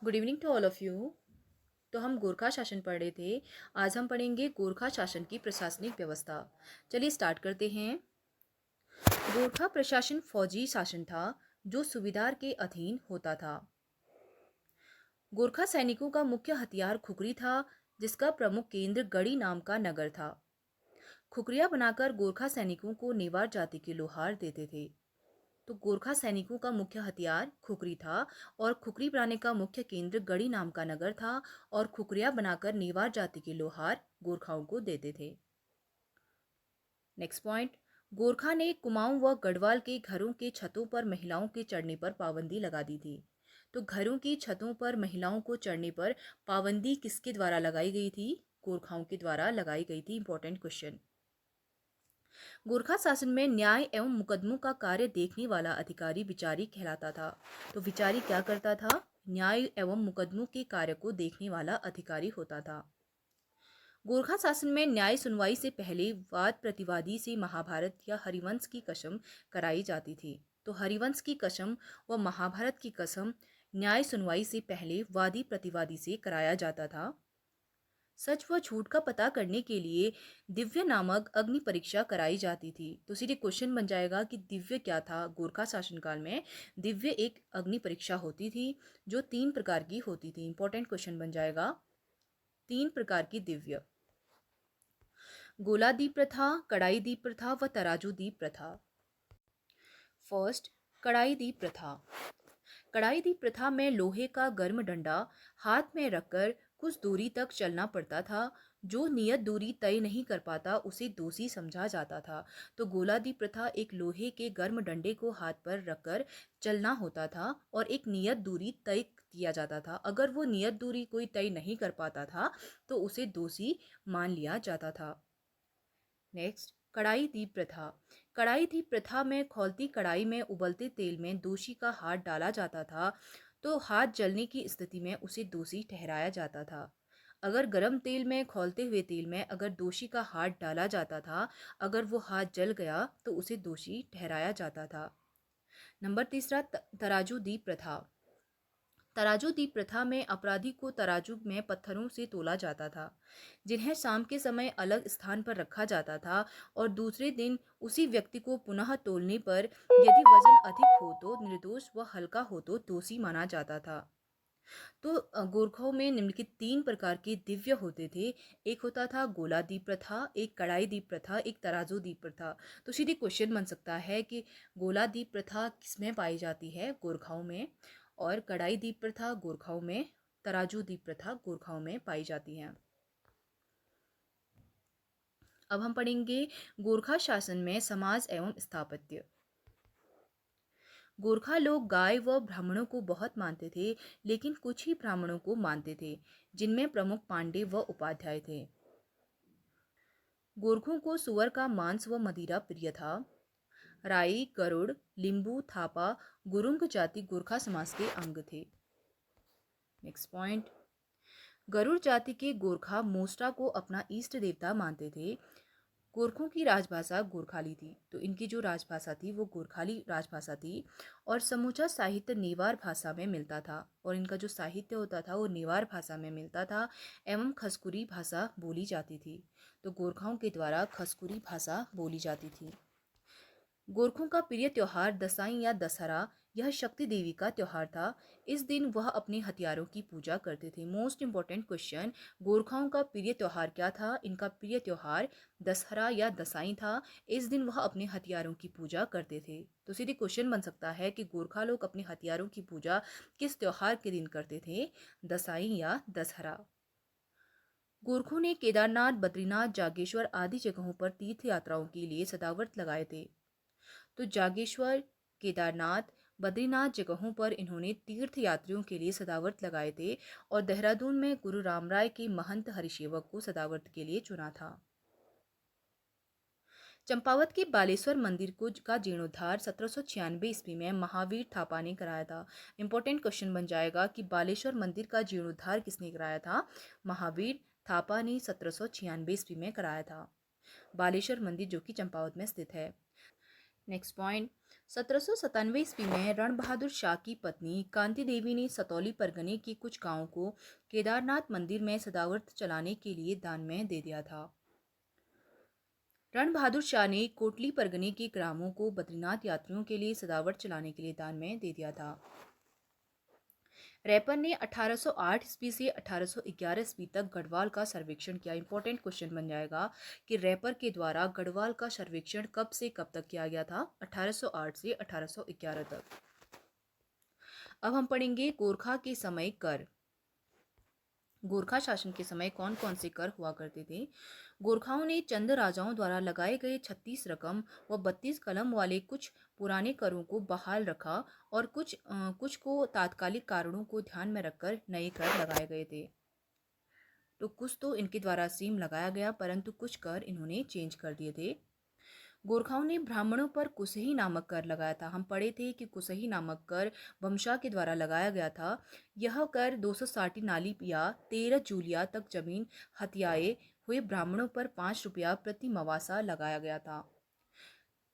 Good evening to all of you. तो हम गोरखा शासन पढ़ रहे थे। आज हम पढ़ेंगे गोरखा शासन की प्रशासनिक व्यवस्था। चलिए स्टार्ट करते हैं। गोरखा प्रशासन फौजी शासन था जो सूबेदार के अधीन होता था। गोरखा सैनिकों का मुख्य हथियार खुखरी था, जिसका प्रमुख केंद्र गढ़ी नाम का नगर था। खुखरिया बनाकर गोरखा सैनिकों को नेवार जाति के लोहार देते थे। तो गोरखा सैनिकों का मुख्य हथियार खुखरी था और खुखरी बनाने का मुख्य केंद्र गढ़ी नाम का नगर था और खुखरिया बनाकर नेवार जाति के लोहार गोरखाओं को देते थे। नेक्स्ट पॉइंट, गोरखा ने कुमाऊं व गढ़वाल के घरों के छतों पर महिलाओं के चढ़ने पर पाबंदी लगा दी थी। तो घरों की छतों पर महिलाओं को चढ़ने पर पाबंदी किसके द्वारा लगाई गई थी? गोरखाओं के द्वारा लगाई गई थी। Important question. गोरखा शासन में न्याय एवं मुकदमों का कार्य देखने वाला अधिकारी विचारी कहलाता था। तो विचारी क्या करता था? न्याय एवं मुकदमों के कार्य को देखने वाला अधिकारी होता था। गोरखा शासन में न्याय सुनवाई से पहले वाद प्रतिवादी से महाभारत या हरिवंश की कसम कराई जाती थी। तो हरिवंश की कसम व महाभारत की कसम न्याय सुनवाई से पहले वादी प्रतिवादी से कराया जाता था। सच व झूठ का पता करने के लिए दिव्य नामक अग्नि परीक्षा कराई जाती थी। तो सीधे क्वेश्चन बन जाएगा कि दिव्य क्या था? गोरखा शासनकाल में दिव्य एक अग्नि परीक्षा होती थी जो 3 प्रकार की होती थी। इंपॉर्टेंट क्वेश्चन बन जाएगा। 3 प्रकार की दिव्य: गोला दीप प्रथा, कड़ाई दीप प्रथा व तराजू दीप प्रथा। फर्स्ट, कड़ाई दीप प्रथा। कड़ाई दीप प्रथा में लोहे का गर्म डंडा हाथ में रखकर कुछ दूरी तक चलना पड़ता था। जो नियत दूरी तय नहीं कर पाता उसे दोषी समझा जाता था। तो गोला दीप प्रथा एक लोहे के गर्म डंडे को हाथ पर रखकर चलना होता था और एक नियत दूरी तय किया जाता था। अगर वो नियत दूरी कोई तय नहीं कर पाता था तो उसे दोषी मान लिया जाता था। नेक्स्ट, कढ़ाई दीप प्रथा। कढ़ाई दीप प्रथा में खौलती कढ़ाई में उबलते तेल में दोषी का हाथ डाला जाता था। तो हाथ जलने की स्थिति में उसे दोषी ठहराया जाता था। अगर गर्म तेल में खौलते हुए तेल में अगर दोषी का हाथ डाला जाता था, अगर वो हाथ जल गया तो उसे दोषी ठहराया जाता था। नंबर तीसरा, तराजू दीप प्रथा। तराजू दीप प्रथा में अपराधी को तराजू में पत्थरों से तोला जाता था, जिन्हें शाम के समय अलग स्थान पर रखा जाता था और दूसरे दिन उसी व्यक्ति को पुनः तोलने पर यदि वजन अधिक हो तो निर्दोष व हल्का हो तो दोषी माना जाता था। तो गोरखों में निम्नलिखित 3 प्रकार के दिव्य होते थे। एक होता था गोला दीप प्रथा, एक कढ़ाई दीप प्रथा, एक तराजू दीप प्रथा। तो सीधे क्वेश्चन बन सकता है कि गोला दीप प्रथा किसमें पाई जाती है? गोरखाओं में। और कढ़ाई दीप प्रथा गोरखाओं में, तराजू दीप प्रथा गोरखाओं में पाई जाती है। अब हम पढ़ेंगे गोरखा शासन में समाज एवं स्थापत्य। गोरखा लोग गाय व ब्राह्मणों को बहुत मानते थे, लेकिन कुछ ही ब्राह्मणों को मानते थे, जिनमें प्रमुख पांडे व उपाध्याय थे। गोरखों को सुअर का मांस व मदिरा प्रिय था। राई, गरुड़, लिंबू, थापा, गुरुंग जाति गोरखा समाज के अंग थे। नेक्स्ट पॉइंट, गरुड़ जाति के गोरखा मोस्टा को अपना इष्ट देवता मानते थे। गोरखों की राजभाषा गोरखाली थी। तो इनकी जो राजभाषा थी वो गोरखाली राजभाषा थी और समूचा साहित्य नेवार भाषा में मिलता था और इनका जो साहित्य होता था वो नेवार भाषा में मिलता था एवं खसकुरी भाषा बोली जाती थी। तो गोरखाओं के द्वारा खसकुरी भाषा बोली जाती थी। गोरखों का प्रिय त्योहार दसाई या दशहरा, यह शक्ति देवी का त्योहार था। इस दिन वह अपने हथियारों की पूजा करते थे। मोस्ट इंपॉर्टेंट क्वेश्चन, गोरखाओं का प्रिय त्योहार क्या था? इनका प्रिय त्योहार दशहरा या दसाई था। इस दिन वह अपने हथियारों की पूजा करते थे। तो सीधे क्वेश्चन बन सकता है कि गोरखा लोग अपने हथियारों की पूजा किस त्योहार के दिन करते थे? दसाई या दशहरा। गोरखों ने केदारनाथ, बद्रीनाथ, जागेश्वर आदि जगहों पर तीर्थ यात्राओं के लिए सदावर्त लगाए थे। तो जागेश्वर, केदारनाथ, बद्रीनाथ जगहों पर इन्होंने तीर्थ यात्रियों के लिए सदावर्त लगाए थे और देहरादून में गुरु रामराय के महंत हरिसेवक को सदावर्त के लिए चुना था। चंपावत के बालेश्वर मंदिर को का जीर्णोद्धार 1796 ईस्वी में महावीर थापा ने कराया था। इंपॉर्टेंट क्वेश्चन बन जाएगा कि बालेश्वर मंदिर का जीर्णोद्धार किसने कराया था? महावीर थापा ने 1796 ईस्वी में कराया था। बालेश्वर मंदिर जो कि चंपावत में स्थित है। नेक्स्ट पॉइंट, 1797 ईस्वी में रण बहादुर शाह की पत्नी कांति देवी ने सतौली परगने के कुछ गांवों को केदारनाथ मंदिर में सदावर्त चलाने के लिए दान में दे दिया था। रण बहादुर शाह ने कोटली परगने के ग्रामों को बद्रीनाथ यात्रियों के लिए सदावर्त चलाने के लिए दान में दे दिया था। रैपर ने 1808 ईस्वी से 1811 ईस्वी तक गढ़वाल का सर्वेक्षण किया। इंपॉर्टेंट क्वेश्चन बन जाएगा कि रैपर के द्वारा गढ़वाल का सर्वेक्षण कब से कब तक किया गया था? 1808 से 1811 तक। अब हम पढ़ेंगे गोरखा के समय कर। गोरखा शासन के समय कौन कौन से कर हुआ करते थे? गोरखाओं ने चंद राजाओं द्वारा लगाए गए 36 रकम व 32 कलम वाले कुछ पुराने करों को बहाल रखा और कुछ को तात्कालिक कारणों को ध्यान में रखकर नए कर लगाए गए थे। तो कुछ तो इनके द्वारा सीम लगाया गया, परंतु कुछ कर इन्होंने चेंज कर दिए थे। गोरखाओं ने ब्राह्मणों पर कुसही नामक कर लगाया था। हम पढ़े थे कि कुसही नामक कर वंशा के द्वारा लगाया गया था। यह कर 260 नाली या 13 जूलिया तक जमीन हथियाए हुए ब्राह्मणों पर 5 रुपया प्रति मवासा लगाया गया था।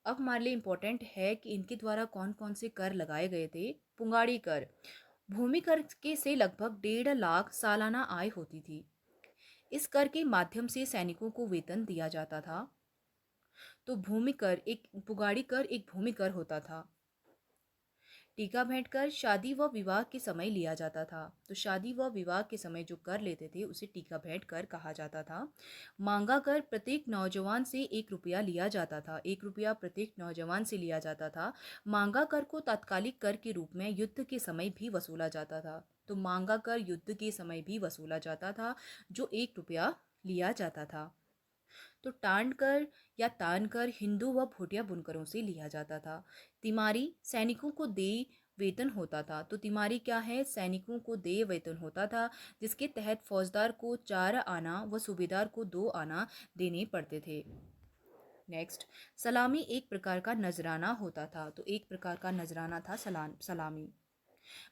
अब हमारे लिए इम्पोर्टेंट है कि इनके द्वारा कौन कौन से कर लगाए गए थे। पुंगाड़ी कर, भूमि कर के से लगभग 1.5 लाख सालाना आय होती थी। इस कर के माध्यम से सैनिकों को वेतन दिया जाता था। तो पुगाड़ी कर एक भूमि कर होता था। टीका भेंट कर शादी व विवाह के समय लिया जाता था। तो शादी व विवाह के समय जो कर लेते थे उसे टीका भेंट कर कहा जाता था। मांगा कर प्रत्येक नौजवान से 1 रुपया लिया जाता था। 1 रुपया प्रत्येक नौजवान से लिया जाता था। मांगा कर को तात्कालिक कर के रूप में युद्ध के समय भी वसूला जाता था। तो मांगा कर युद्ध के समय भी वसूला जाता था, जो 1 रुपया लिया जाता था। तो टांड कर या तान कर हिंदू व भोटिया बुनकरों से लिया जाता था। तिमारी सैनिकों को देय वेतन होता था। तो तिमारी क्या है? सैनिकों को देय वेतन होता था, जिसके तहत फौजदार को 4 आना व सूबेदार को 2 आना देने पड़ते थे। नेक्स्ट, सलामी एक प्रकार का नजराना होता था। तो एक प्रकार का नजराना था सलामी।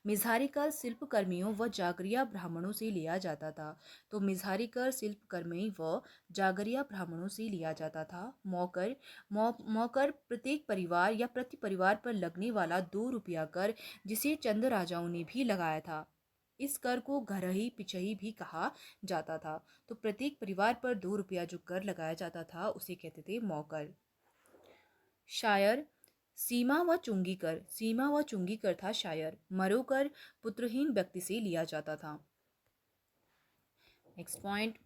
मिज़ारी कर शिल्पकर्मियों व जागरिया ब्राह्मणों से लिया जाता था। तो मिज़ारी कर शिल्पकर्मी व जागरिया ब्राह्मणों से लिया जाता था। मौकर प्रत्येक परिवार या प्रति परिवार पर लगने वाला 2 रुपया कर, जिसे चंद राजाओं ने भी लगाया था। इस कर को घरही पिछही भी कहा जाता था। तो प्रत्येक परिवार पर 2 रुपया जो कर लगाया जाता था उसे कहते थे मौकर। शायर सीमा व चुंगी कर था शायर। मरोकर पुत्रहीन व्यक्ति से लिया जाता था। नेक्स्ट पॉइंट,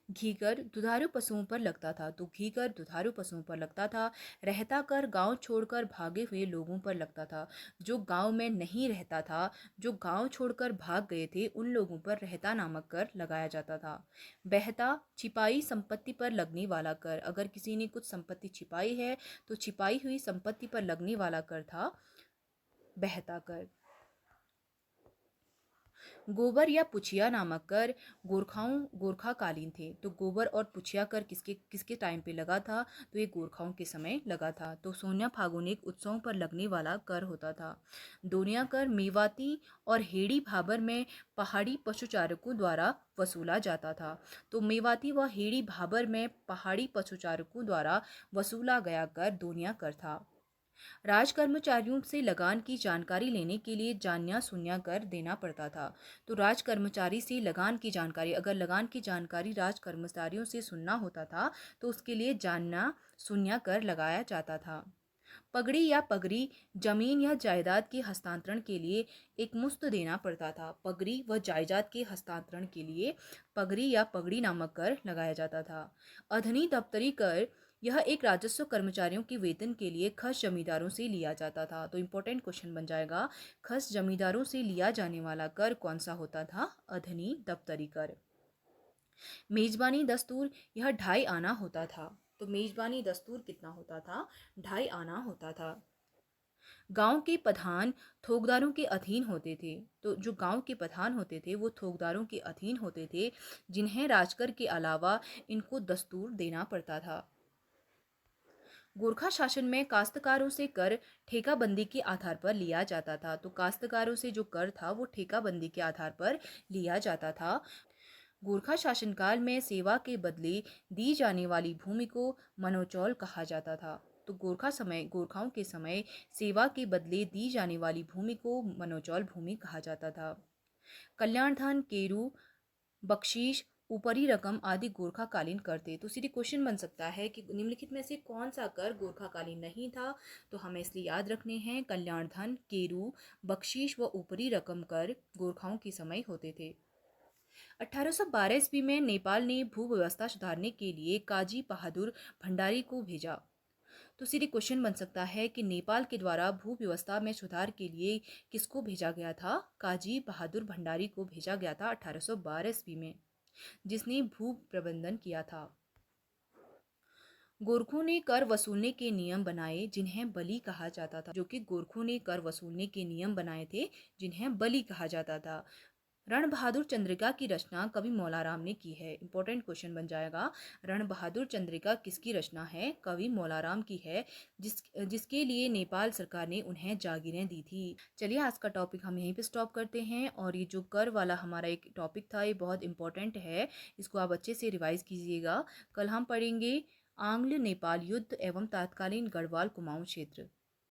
घी कर दुधारू पशुओं पर लगता था। तो घी कर दुधारू पशुओं पर लगता था। रहता कर गांव छोड़कर भागे हुए लोगों पर लगता था। जो गांव में नहीं रहता था, जो गांव छोड़कर भाग गए थे, उन लोगों पर रहता नामक कर लगाया जाता था। बहता छिपाई संपत्ति पर लगने वाला कर। अगर किसी ने कुछ संपत्ति छिपाई है तो छिपाई हुई संपत्ति पर लगने वाला कर था बहता कर। गोबर या पुछिया नामक कर गोरखाकालीन थे। तो गोबर और पुछिया कर किसके किसके टाइम पे लगा था? तो ये गोरखाओं के समय लगा था। तो सोनिया फागुनिक उत्सवों पर लगने वाला कर होता था। दोनिया कर मेवाती और हेड़ी भाबर में पहाड़ी पशुचारकों द्वारा वसूला जाता था। तो मेवाती व हेड़ी भाबर में पहाड़ी पशुचारकों द्वारा वसूला गया कर दोनिया कर था। राज कर्मचारियों से लगान की जानकारी लेने के लिए जानया सुन्या कर देना पड़ता था। तो राज कर्मचारी से लगान की जानकारी, अगर लगान की जानकारी राज कर्मचारियों से सुनना होता था तो उसके लिए जानना सुन्या कर लगाया जाता था। पगड़ी या पगड़ी जमीन या जायदाद के हस्तांतरण के लिए एक मुश्त देना पड़ता था। पगड़ी व जायदाद के हस्तांतरण के लिए पगड़ी या पगड़ी नामक कर लगाया जाता था। अधनी दफ्तरी कर, यह एक राजस्व कर्मचारियों के वेतन के लिए खस जमींदारों से लिया जाता था। तो इंपॉर्टेंट क्वेश्चन बन जाएगा, खस जमींदारों से लिया जाने वाला कर कौन सा होता था? अधनी दफ्तरी कर। मेजबानी दस्तूर, यह 2.5 आना होता था। तो मेजबानी दस्तूर कितना होता था? 2.5 आना होता था। गांव के प्रधान थोकदारों के अधीन होते थे। तो जो गांव के प्रधान होते थे वो थोकदारों के अधीन होते थे, जिन्हें राजकर के अलावा इनको दस्तूर देना पड़ता था। गोरखा शासन में काश्तकारों से कर ठेकाबंदी के आधार पर लिया जाता था। तो काश्तकारों से जो कर था वो ठेकाबंदी के आधार पर लिया जाता था। गोरखा शासनकाल में सेवा के बदले दी जाने वाली भूमि को मनोचौल कहा जाता था। तो गोरखाओं के समय सेवा के बदले दी जाने वाली भूमि को मनोचौल भूमि कहा जाता था। कल्याण धन, केरू, बख्शीश, ऊपरी रकम आदि गोरखाकालीन कर थे। तो सीधे क्वेश्चन बन सकता है कि निम्नलिखित में से कौन सा कर गोरखाकालीन नहीं था। तो हमें इसलिए याद रखने हैं कल्याण धन, केरू, बख्शीश व ऊपरी रकम कर गोरखाओं के समय होते थे। 1812 ईस्वी में नेपाल ने भू व्यवस्था सुधारने के लिए काजी बहादुर भंडारी को भेजा। तो सीधे क्वेश्चन बन सकता है कि नेपाल के द्वारा भू व्यवस्था में सुधार के लिए किसको भेजा गया था। काजी बहादुर भंडारी को भेजा गया था 1812 ईस्वी में, जिसने भू प्रबंधन किया था। गोरखों ने कर वसूलने के नियम बनाए जिन्हें बलि कहा जाता था। जो कि गोरखों ने कर वसूलने के नियम बनाए थे जिन्हें बलि कहा जाता था। रण बहादुर चंद्रिका की रचना कवि मौलाराम ने की है। इंपॉर्टेंट क्वेश्चन बन जाएगा। रण बहादुर चंद्रिका किसकी रचना है? कवि मौलाराम की है, जिसके लिए नेपाल सरकार ने उन्हें जागीरें दी थी। चलिए आज का टॉपिक हम यहीं पे स्टॉप करते हैं। और ये जो कर वाला हमारा एक टॉपिक था ये बहुत इंपॉर्टेंट है, इसको आप अच्छे से रिवाइज कीजिएगा। कल हम पढ़ेंगे आंग्ल नेपाल युद्ध एवं तत्कालीन गढ़वाल कुमाऊं क्षेत्र।